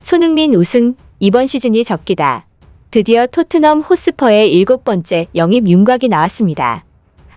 손흥민 우승, 이번 시즌이 적기다. 드디어 토트넘 호스퍼의 7번째 영입 윤곽이 나왔습니다.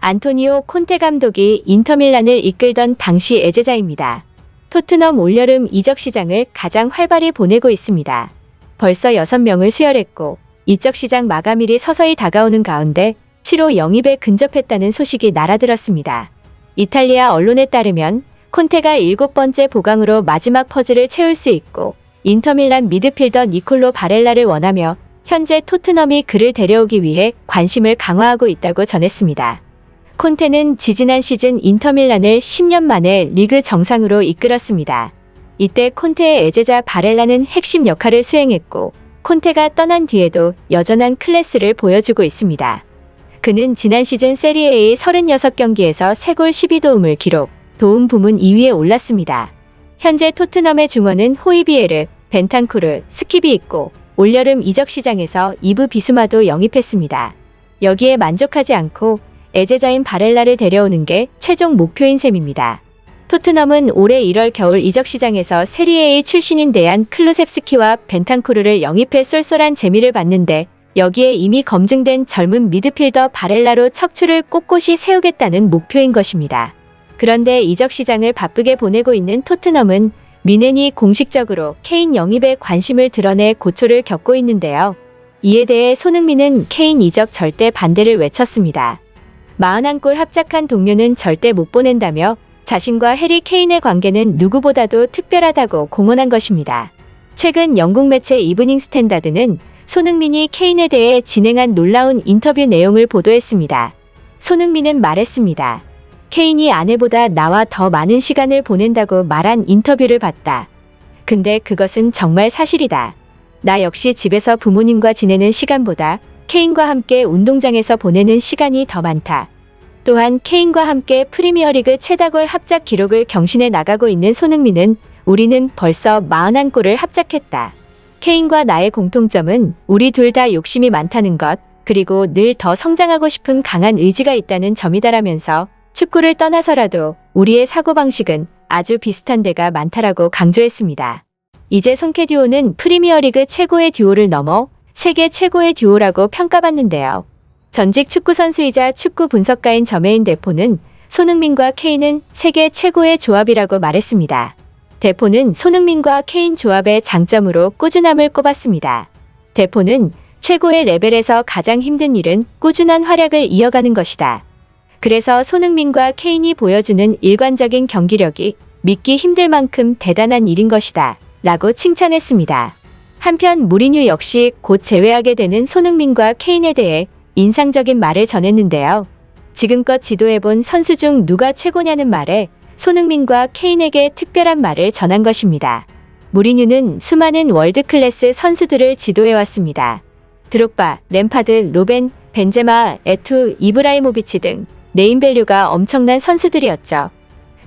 안토니오 콘테 감독이 인터밀란을 이끌던 당시 애제자입니다. 토트넘 올여름 이적 시장을 가장 활발히 보내고 있습니다. 벌써 6명을 수혈했고 이적 시장 마감일이 서서히 다가오는 가운데 7호 영입에 근접했다는 소식이 날아들었습니다. 이탈리아 언론에 따르면 콘테가 7번째 보강으로 마지막 퍼즐을 채울 수 있고 인터밀란 미드필더 니콜로 바렐라를 원하며 현재 토트넘이 그를 데려오기 위해 관심을 강화하고 있다고 전했습니다. 콘테는 지지난 시즌 인터밀란을 10년 만에 리그 정상으로 이끌었습니다. 이때 콘테의 애제자 바렐라는 핵심 역할을 수행했고 콘테가 떠난 뒤에도 여전한 클래스를 보여주고 있습니다. 그는 지난 시즌 세리에A 36경기에서 3골 12도움을 기록, 도움 부문 2위에 올랐습니다. 현재 토트넘의 중원은 호이비에르, 벤탄쿠르, 스킵이 있고 올여름 이적 시장에서 이브 비수마도 영입했습니다. 여기에 만족하지 않고 애제자인 바렐라를 데려오는 게 최종 목표인 셈입니다. 토트넘은 올해 1월 겨울 이적 시장에서 세리에A 출신인 데안 클루셉스키와 벤탄쿠르를 영입해 쏠쏠한 재미를 봤는데 여기에 이미 검증된 젊은 미드필더 바렐라로 척추를 꼿꼿이 세우겠다는 목표인 것입니다. 그런데 이적 시장을 바쁘게 보내고 있는 토트넘은 미넨이 공식적으로 케인 영입에 관심을 드러내 고초를 겪고 있는데요. 이에 대해 손흥민은 케인 이적 절대 반대를 외쳤습니다. 41골 합작한 동료는 절대 못 보낸다며 자신과 해리 케인의 관계는 누구보다도 특별하다고 공언한 것입니다. 최근 영국 매체 이브닝 스탠다드는 손흥민이 케인에 대해 진행한 놀라운 인터뷰 내용을 보도했습니다. 손흥민은 말했습니다. 케인이 아내보다 나와 더 많은 시간을 보낸다고 말한 인터뷰를 봤다. 근데 그것은 정말 사실이다. 나 역시 집에서 부모님과 지내는 시간보다 케인과 함께 운동장에서 보내는 시간이 더 많다. 또한 케인과 함께 프리미어리그 최다골 합작 기록을 경신해 나가고 있는 손흥민은 우리는 벌써 41골을 합작했다. 케인과 나의 공통점은 우리 둘 다 욕심이 많다는 것, 그리고 늘 더 성장하고 싶은 강한 의지가 있다는 점이다라면서 축구를 떠나서라도 우리의 사고방식은 아주 비슷한 데가 많다라고 강조했습니다. 이제 손케 듀오는 프리미어리그 최고의 듀오를 넘어 세계 최고의 듀오라고 평가받는데요. 전직 축구 선수이자 축구 분석가인 저메인 데포는 손흥민과 케인은 세계 최고의 조합이라고 말했습니다. 데포는 손흥민과 케인 조합의 장점으로 꾸준함을 꼽았습니다. 데포는 최고의 레벨에서 가장 힘든 일은 꾸준한 활약을 이어가는 것이다. 그래서 손흥민과 케인이 보여주는 일관적인 경기력이 믿기 힘들 만큼 대단한 일인 것이다. 라고 칭찬했습니다. 한편 무리뉴 역시 곧 제외하게 되는 손흥민과 케인에 대해 인상적인 말을 전했는데요. 지금껏 지도해본 선수 중 누가 최고냐는 말에 손흥민과 케인에게 특별한 말을 전한 것입니다. 무리뉴는 수많은 월드클래스 선수들을 지도해왔습니다. 드록바, 램파드, 로벤, 벤제마, 에투, 이브라이모비치 등 네임밸류가 엄청난 선수들이었죠.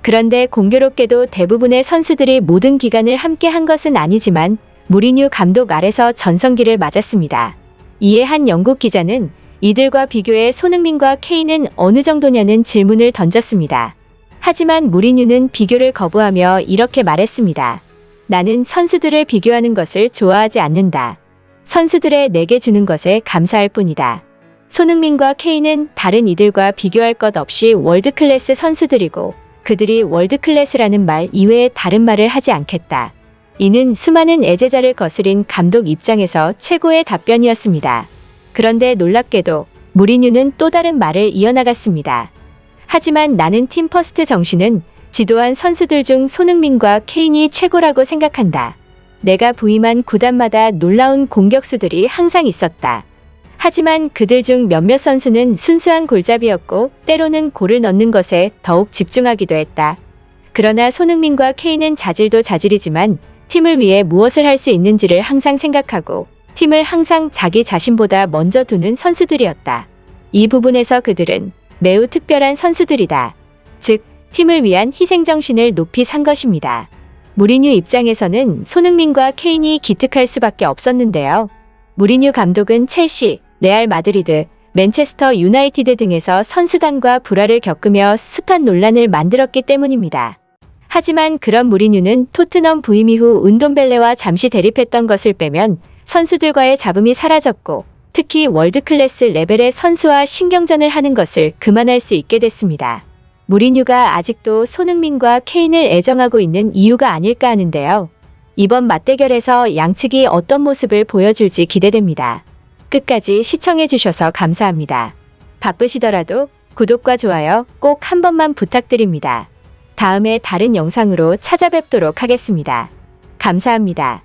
그런데 공교롭게도 대부분의 선수들이 모든 기간을 함께 한 것은 아니지만 무리뉴 감독 아래서 전성기를 맞았습니다. 이에 한 영국 기자는 이들과 비교해 손흥민과 케인은 어느 정도냐는 질문을 던졌습니다. 하지만 무리뉴는 비교를 거부하며 이렇게 말했습니다. 나는 선수들을 비교하는 것을 좋아하지 않는다. 선수들의 내게 주는 것에 감사할 뿐이다. 손흥민과 케인은 다른 이들과 비교할 것 없이 월드클래스 선수들이고 그들이 월드클래스라는 말 이외에 다른 말을 하지 않겠다. 이는 수많은 애제자를 거스린 감독 입장에서 최고의 답변이었습니다. 그런데 놀랍게도 무리뉴는 또 다른 말을 이어나갔습니다. 하지만 나는 팀 퍼스트 정신은 지도한 선수들 중 손흥민과 케인이 최고라고 생각한다. 내가 부임한 구단마다 놀라운 공격수들이 항상 있었다. 하지만 그들 중 몇몇 선수는 순수한 골잡이였고 때로는 골을 넣는 것에 더욱 집중하기도 했다. 그러나 손흥민과 케인은 자질도 자질이지만 팀을 위해 무엇을 할 수 있는지를 항상 생각하고 팀을 항상 자기 자신보다 먼저 두는 선수들이었다. 이 부분에서 그들은 매우 특별한 선수들이다. 즉, 팀을 위한 희생정신을 높이 산 것입니다. 무리뉴 입장에서는 손흥민과 케인이 기특할 수밖에 없었는데요. 무리뉴 감독은 첼시, 레알 마드리드, 맨체스터 유나이티드 등에서 선수단과 불화를 겪으며 숱한 논란을 만들었기 때문입니다. 하지만 그런 무리뉴는 토트넘 부임 이후 운돔벨레와 잠시 대립했던 것을 빼면 선수들과의 잡음이 사라졌고 특히 월드클래스 레벨의 선수와 신경전을 하는 것을 그만할 수 있게 됐습니다. 무리뉴가 아직도 손흥민과 케인을 애정하고 있는 이유가 아닐까 하는데요. 이번 맞대결에서 양측이 어떤 모습을 보여줄지 기대됩니다. 끝까지 시청해주셔서 감사합니다. 바쁘시더라도 구독과 좋아요 꼭 한 번만 부탁드립니다. 다음에 다른 영상으로 찾아뵙도록 하겠습니다. 감사합니다.